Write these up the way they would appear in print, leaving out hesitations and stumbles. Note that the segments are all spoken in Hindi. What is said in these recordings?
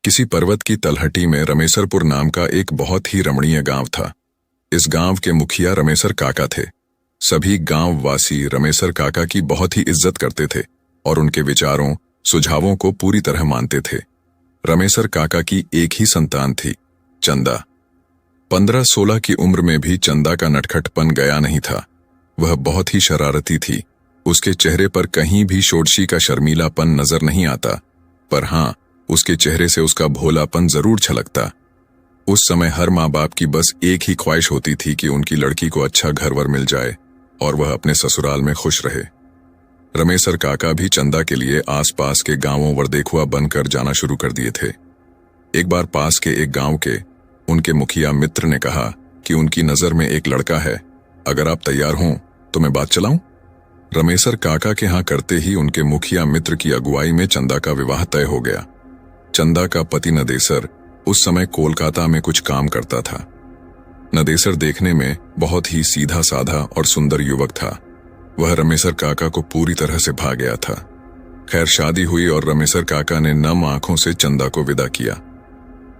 किसी पर्वत की तलहटी में रमेसरपुर नाम का एक बहुत ही रमणीय गांव था। इस गांव के मुखिया रमेसर काका थे। सभी गांव वासी रमेसर काका की बहुत ही इज्जत करते थे और उनके विचारों, सुझावों को पूरी तरह मानते थे। रमेसर काका की एक ही संतान थी, चंदा। 15-16 की उम्र में भी चंदा का नटखटपन गया नहीं था। वह बहुत ही शरारती थी। उसके चेहरे पर कहीं भी शोरशी का शर्मीलापन नजर नहीं आता, पर हाँ, उसके चेहरे से उसका भोलापन जरूर छलकता। उस समय हर माँ बाप की बस एक ही ख्वाहिश होती थी कि उनकी लड़की को अच्छा घरवर मिल जाए और वह अपने ससुराल में खुश रहे। रमेसर काका भी चंदा के लिए आसपास के गांवों वरदेखुआ बनकर जाना शुरू कर दिए थे। एक बार पास के एक गांव के उनके मुखिया मित्र ने कहा कि उनकी नजर में एक लड़का है, अगर आप तैयार हों तो मैं बात चलाऊं। रमेसर काका के हां करते ही उनके मुखिया मित्र की अगुवाई में चंदा का विवाह तय हो गया। चंदा का पति नदेसर उस समय कोलकाता में कुछ काम करता था। नदेसर देखने में बहुत ही सीधा साधा और सुंदर युवक था। वह रमेसर काका को पूरी तरह से भा गया था। खैर, शादी हुई और रमेसर काका ने नम आंखों से चंदा को विदा किया।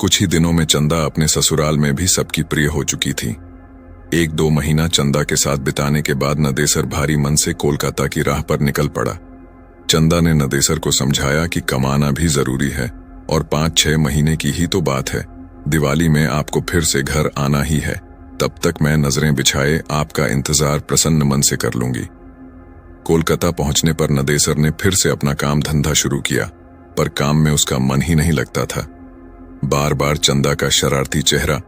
कुछ ही दिनों में चंदा अपने ससुराल में भी सबकी प्रिय हो चुकी थी। 1-2 महीना चंदा के साथ बिताने के बाद नदेसर भारी मन से कोलकाता की राह पर निकल पड़ा। चंदा ने नदेसर को समझाया कि कमाना भी जरूरी है और 5-6 महीने की ही तो बात है। दिवाली में आपको फिर से घर आना ही है, तब तक मैं नजरें बिछाए आपका इंतजार प्रसन्न मन से कर लूंगी। कोलकाता पहुंचने पर नदेसर ने फिर से अपना काम धंधा शुरू किया, पर काम में उसका मन ही नहीं लगता था। बार बार चंदा का शरारती चेहरा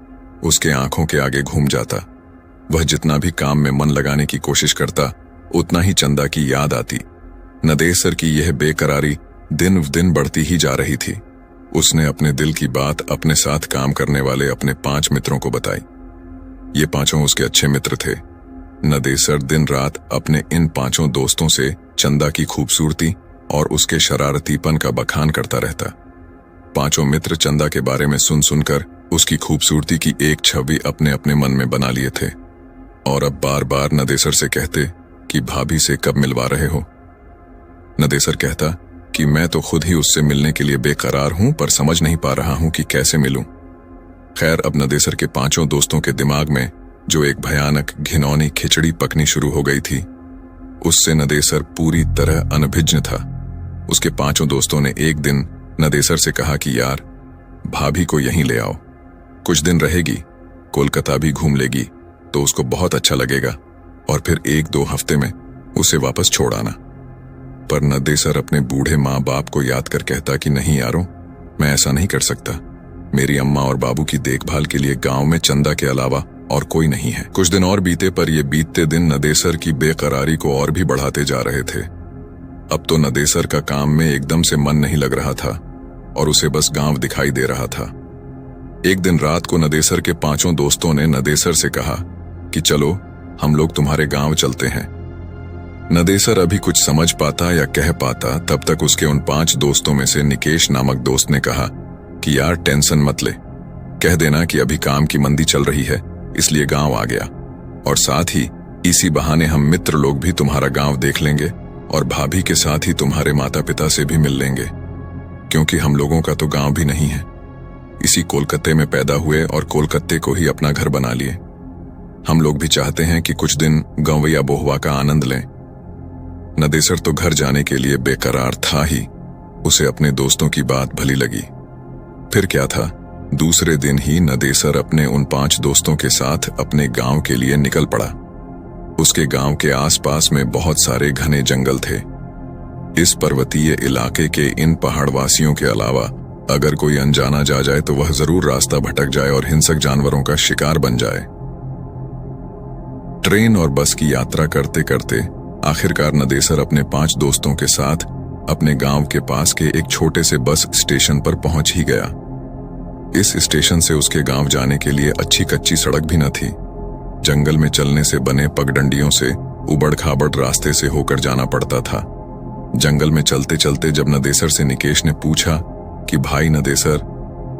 उसके आंखों के आगे घूम जाता। वह जितना भी काम में मन लगाने की कोशिश करता, उतना ही चंदा की याद आती। नदेसर की यह बेकरारी दिन दिन बढ़ती ही जा रही थी। उसने अपने दिल की बात अपने साथ काम करने वाले अपने 5 मित्रों को बताई। ये 5 उसके अच्छे मित्र थे। नदेसर दिन रात अपने इन 5 दोस्तों से चंदा की खूबसूरती और उसके शरारतीपन का बखान करता रहता। 5 मित्र चंदा के बारे में सुन सुनकर उसकी खूबसूरती की एक छवि अपने अपने मन में बना लिए थे और अब बार बार नदेसर से कहते कि भाभी से कब मिलवा रहे हो। नदेसर कहता कि मैं तो खुद ही उससे मिलने के लिए बेकरार हूं, पर समझ नहीं पा रहा हूं कि कैसे मिलूं। खैर, अब नदेसर के 5 दोस्तों के दिमाग में जो एक भयानक घिनौनी खिचड़ी पकनी शुरू हो गई थी, उससे नदेसर पूरी तरह अनभिज्ञ था। उसके 5 दोस्तों ने एक दिन नदेसर से कहा कि यार, भाभी को यहीं ले आओ, कुछ दिन रहेगी, कोलकाता भी घूम लेगी तो उसको बहुत अच्छा लगेगा और फिर 1-2 हफ्ते में उसे वापस छोड़ आना। पर नदेसर अपने बूढ़े माँ बाप को याद कर कहता कि नहीं यारों, मैं ऐसा नहीं कर सकता। मेरी अम्मा और बाबू की देखभाल के लिए गांव में चंदा के अलावा और कोई नहीं है। कुछ दिन और बीते, पर ये बीतते दिन नदेसर की बेकरारी को और भी बढ़ाते जा रहे थे। अब तो नदेसर का काम में एकदम से मन नहीं लग रहा था और उसे बस गांव दिखाई दे रहा था। एक दिन रात को नदेसर के 5 दोस्तों ने नदेसर से कहा कि चलो हम लोग तुम्हारे गांव चलते हैं। नदेसर अभी कुछ समझ पाता या कह पाता, तब तक उसके उन 5 दोस्तों में से निकेश नामक दोस्त ने कहा कि यार टेंशन मत ले, कह देना कि अभी काम की मंदी चल रही है इसलिए गांव आ गया, और साथ ही इसी बहाने हम मित्र लोग भी तुम्हारा गांव देख लेंगे और भाभी के साथ ही तुम्हारे माता पिता से भी मिल लेंगे, क्योंकि हम लोगों का तो गांव भी नहीं है। इसी कोलकाते में पैदा हुए और कोलकाते को ही अपना घर बना लिए। हम लोग भी चाहते हैं कि कुछ दिन गंवैया बोहवा का आनंद लें। नदेसर तो घर जाने के लिए बेकरार था ही, उसे अपने दोस्तों की बात भली लगी। फिर क्या था, दूसरे दिन ही नदेसर अपने उन 5 दोस्तों के साथ अपने गांव के लिए निकल पड़ा। उसके गांव के आसपास में बहुत सारे घने जंगल थे। इस पर्वतीय इलाके के इन पहाड़वासियों के अलावा अगर कोई अनजाना जा जाए तो वह जरूर रास्ता भटक जाए और हिंसक जानवरों का शिकार बन जाए। ट्रेन और बस की यात्रा करते करते आखिरकार नदेसर अपने 5 दोस्तों के साथ अपने गांव के पास के एक छोटे से बस स्टेशन पर पहुंच ही गया। इस स्टेशन से उसके गांव जाने के लिए अच्छी कच्ची सड़क भी न थी। जंगल में चलने से बने पगडंडियों से उबड़ खाबड़ रास्ते से होकर जाना पड़ता था। जंगल में चलते चलते जब नदेसर से निकेश ने पूछा कि भाई नदेसर,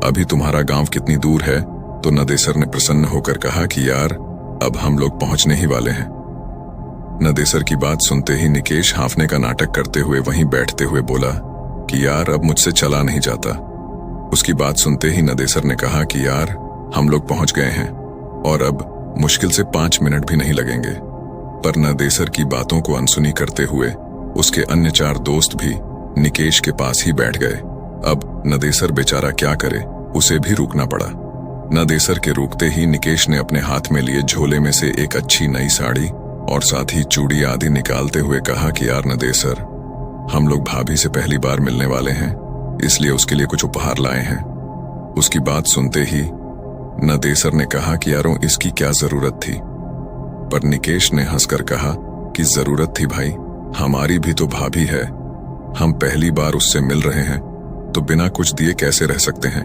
अभी तुम्हारा गांव कितनी दूर है, तो नदेसर ने प्रसन्न होकर कहा कि यार, अब हम लोग पहुंचने ही वाले हैं। नदेसर की बात सुनते ही निकेश हांफने का नाटक करते हुए वहीं बैठते हुए बोला कि यार, अब मुझसे चला नहीं जाता। उसकी बात सुनते ही नदेसर ने कहा कि यार, हम लोग पहुंच गए हैं और अब मुश्किल से 5 मिनट भी नहीं लगेंगे। पर नदेसर की बातों को अनसुनी करते हुए उसके अन्य 4 दोस्त भी निकेश के पास ही बैठ गए। अब नदेसर बेचारा क्या करे, उसे भी रुकना पड़ा। नदेसर के रुकते ही निकेश ने अपने हाथ में लिए झोले में से एक अच्छी नई साड़ी और साथ ही चूड़ी आदि निकालते हुए कहा कि यार नदेसर, हम लोग भाभी से पहली बार मिलने वाले हैं, इसलिए उसके लिए कुछ उपहार लाए हैं। उसकी बात सुनते ही नदेसर ने कहा कि यारों, इसकी क्या जरूरत थी। पर निकेश ने हंसकर कहा कि जरूरत थी भाई, हमारी भी तो भाभी है, हम पहली बार उससे मिल रहे हैं तो बिना कुछ दिए कैसे रह सकते हैं।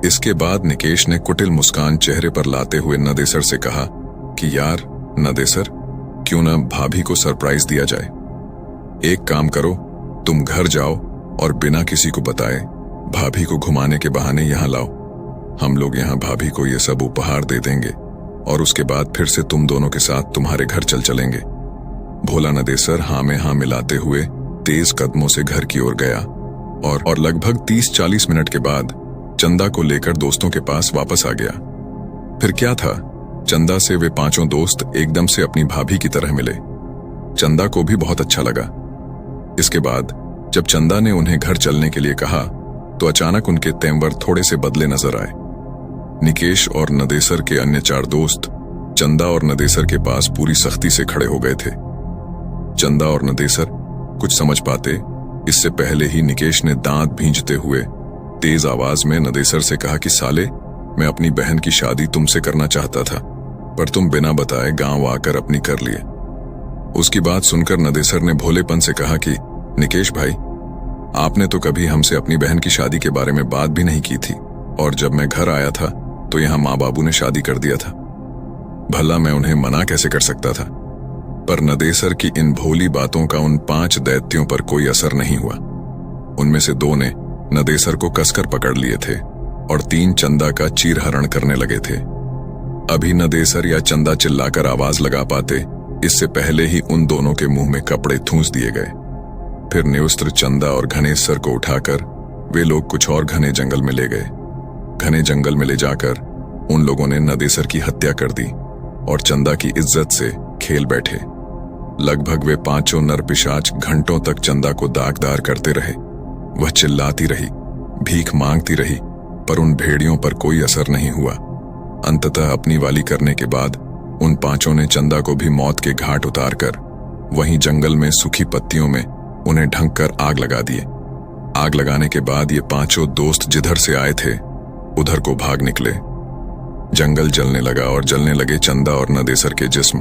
इसके बाद निकेश ने कुटिल मुस्कान चेहरे पर लाते हुए नदेसर से कहा कि यार नदेसर, क्यों ना भाभी को सरप्राइज दिया जाए। एक काम करो, तुम घर जाओ और बिना किसी को बताए भाभी को घुमाने के बहाने यहां लाओ। हम लोग यहां भाभी को ये सब उपहार दे देंगे और उसके बाद फिर से तुम दोनों के साथ तुम्हारे घर चलेंगे। भोला नदेसर हाँ में हाँ मिलाते हुए तेज कदमों से घर की ओर गया और लगभग 30-40 मिनट के बाद चंदा को लेकर दोस्तों के पास वापस आ गया। फिर क्या था, चंदा से वे 5 दोस्त एकदम से अपनी भाभी की तरह मिले। चंदा को भी बहुत अच्छा लगा। इसके बाद जब चंदा ने उन्हें घर चलने के लिए कहा तो अचानक उनके तेवर थोड़े से बदले नजर आए। निकेश और नदेसर के अन्य 4 दोस्त चंदा और नदेसर के पास पूरी सख्ती से खड़े हो गए थे। चंदा और नदेसर कुछ समझ पाते इससे पहले ही निकेश ने दांत भींचते हुए तेज आवाज में नदेसर से कहा कि साले, मैं अपनी बहन की शादी तुमसे करना चाहता था, पर तुम बिना बताए गांव आकर अपनी कर लिए। उसकी बात सुनकर नदेसर ने भोलेपन से कहा कि निकेश भाई, आपने तो कभी हमसे अपनी बहन की शादी के बारे में बात भी नहीं की थी और जब मैं घर आया था तो यहां माँ बाबू ने शादी कर दिया था। भला मैं उन्हें मना कैसे कर सकता था। पर नदेसर की इन भोली बातों का उन 5 दैत्यों पर कोई असर नहीं हुआ। उनमें से 2 ने नदेसर को कसकर पकड़ लिए थे और 3 चंदा का चीरहरण करने लगे थे। अभी नदेसर या चंदा चिल्लाकर आवाज लगा पाते इससे पहले ही उन दोनों के मुंह में कपड़े ठूंस दिए गए। फिर निउस्त्र चंदा और घनेसर को उठाकर वे लोग कुछ और घने जंगल में ले गए। घने जंगल में ले जाकर उन लोगों ने नदेसर की हत्या कर दी और चंदा की इज्जत से खेल बैठे। लगभग वे 5 नर पिशाच घंटों तक चंदा को दागदार करते रहे। वह चिल्लाती रही, भीख मांगती रही, पर उन भेड़ियों पर कोई असर नहीं हुआ। अंततः अपनी वाली करने के बाद उन 5 ने चंदा को भी मौत के घाट उतारकर वहीं जंगल में सूखी पत्तियों में उन्हें ढंक कर आग लगा दिए। आग लगाने के बाद ये 5 दोस्त जिधर से आए थे उधर को भाग निकले। जंगल जलने लगा और जलने लगे चंदा और नदेसर के जिस्म।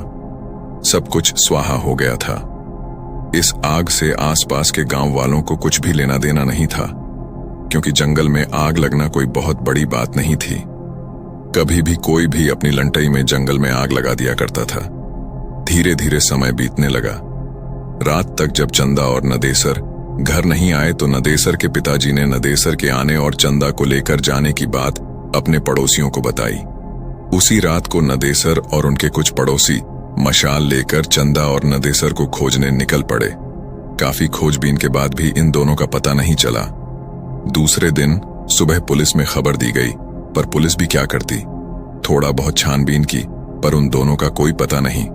सब कुछ स्वाहा हो गया था। इस आग से आसपास के गांव वालों को कुछ भी लेना देना नहीं था, क्योंकि जंगल में आग लगना कोई बहुत बड़ी बात नहीं थी। कभी भी कोई भी अपनी लंटई में जंगल में आग लगा दिया करता था। धीरे धीरे समय बीतने लगा। रात तक जब चंदा और नदेसर घर नहीं आए तो नदेसर के पिताजी ने नदेसर के आने और चंदा को लेकर जाने की बात अपने पड़ोसियों को बताई। उसी रात को नदेसर और उनके कुछ पड़ोसी मशाल लेकर चंदा और नदेसर को खोजने निकल पड़े। काफी खोजबीन के बाद भी इन दोनों का पता नहीं चला। दूसरे दिन सुबह पुलिस में खबर दी गई, पर पुलिस भी क्या करती। थोड़ा बहुत छानबीन की, पर उन दोनों का कोई पता नहीं।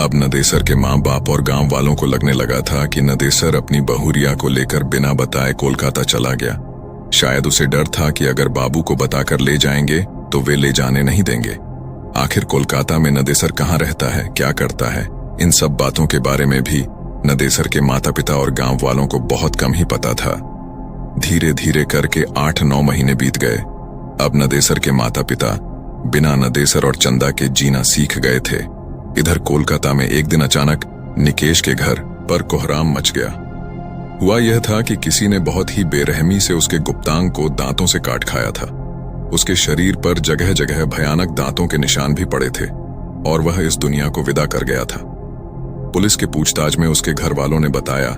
अब नदेसर के माँ बाप और गांव वालों को लगने लगा था कि नदेसर अपनी बहू रिया को लेकर बिना बताए कोलकाता चला गया। शायद उसे डर था कि अगर बाबू को बताकर ले जाएंगे तो वे ले जाने नहीं देंगे। आखिर कोलकाता में नदेसर कहाँ रहता है, क्या करता है, इन सब बातों के बारे में भी नदेसर के माता पिता और गांव वालों को बहुत कम ही पता था। धीरे धीरे करके 8-9 महीने बीत गए। अब नदेसर के माता पिता बिना नदेसर और चंदा के जीना सीख गए थे। इधर कोलकाता में एक दिन अचानक निकेश के घर पर कोहराम मच गया। हुआ यह था कि किसी ने बहुत ही बेरहमी से उसके गुप्तांग को दांतों से काट खाया था। उसके शरीर पर जगह जगह भयानक दांतों के निशान भी पड़े थे और वह इस दुनिया को विदा कर गया था। पुलिस के पूछताछ में उसके घर वालों ने बताया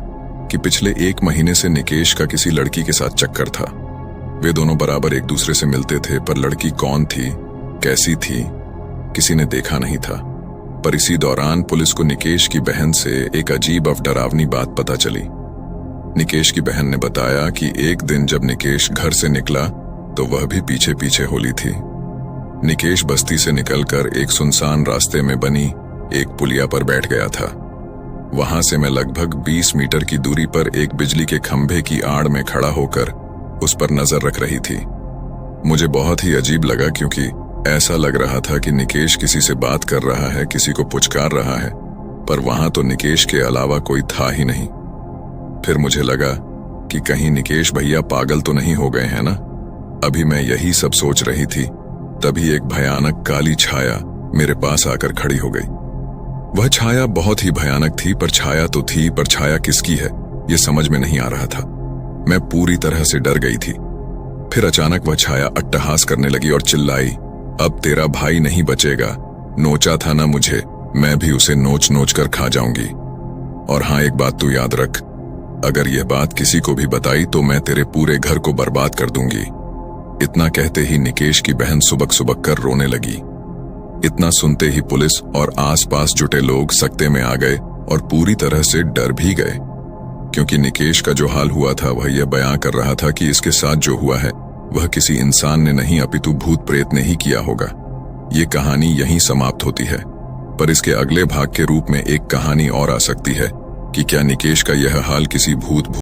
कि पिछले 1 महीने से निकेश का किसी लड़की के साथ चक्कर था। वे दोनों बराबर एक दूसरे से मिलते थे, पर लड़की कौन थी, कैसी थी, किसी ने देखा नहीं था। पर इसी दौरान पुलिस को निकेश की बहन से एक अजीब और डरावनी बात पता चली। निकेश की बहन ने बताया कि एक दिन जब निकेश घर से निकला तो वह भी पीछे पीछे होली थी। निकेश बस्ती से निकलकर एक सुनसान रास्ते में बनी एक पुलिया पर बैठ गया था। वहां से मैं लगभग 20 मीटर की दूरी पर एक बिजली के खंभे की आड़ में खड़ा होकर उस पर नजर रख रही थी। मुझे बहुत ही अजीब लगा, क्योंकि ऐसा लग रहा था कि निकेश किसी से बात कर रहा है, किसी को पुचकार रहा है, पर वहां तो निकेश के अलावा कोई था ही नहीं। फिर मुझे लगा कि कहीं निकेश भैया पागल तो नहीं हो गए हैं ना। अभी मैं यही सब सोच रही थी, तभी एक भयानक काली छाया मेरे पास आकर खड़ी हो गई। वह छाया बहुत ही भयानक थी, पर छाया तो थी, पर छाया किसकी है ये समझ में नहीं आ रहा था। मैं पूरी तरह से डर गई थी। फिर अचानक वह छाया अट्टहास करने लगी और चिल्लाई, अब तेरा भाई नहीं बचेगा। नोचा था ना मुझे, मैं भी उसे नोच नोच कर खा जाऊंगी। और हाँ, एक बात तू याद रख, अगर यह बात किसी को भी बताई तो मैं तेरे पूरे घर को बर्बाद कर दूंगी। इतना कहते ही निकेश की बहन सुबक सुबक कर रोने लगी। इतना सुनते ही पुलिस और आसपास जुटे लोग सकते में आ गए और पूरी तरह से डर भी गए, क्योंकि निकेश का जो हाल हुआ था वह यह बयां कर रहा था कि इसके साथ जो हुआ है वह किसी इंसान ने नहीं अपितु भूत प्रेत ने ही किया होगा। ये कहानी यहीं समाप्त होती है, पर इसके अगले भाग के रूप में एक कहानी और आ सकती है कि क्या निकेश का यह हाल किसी भूत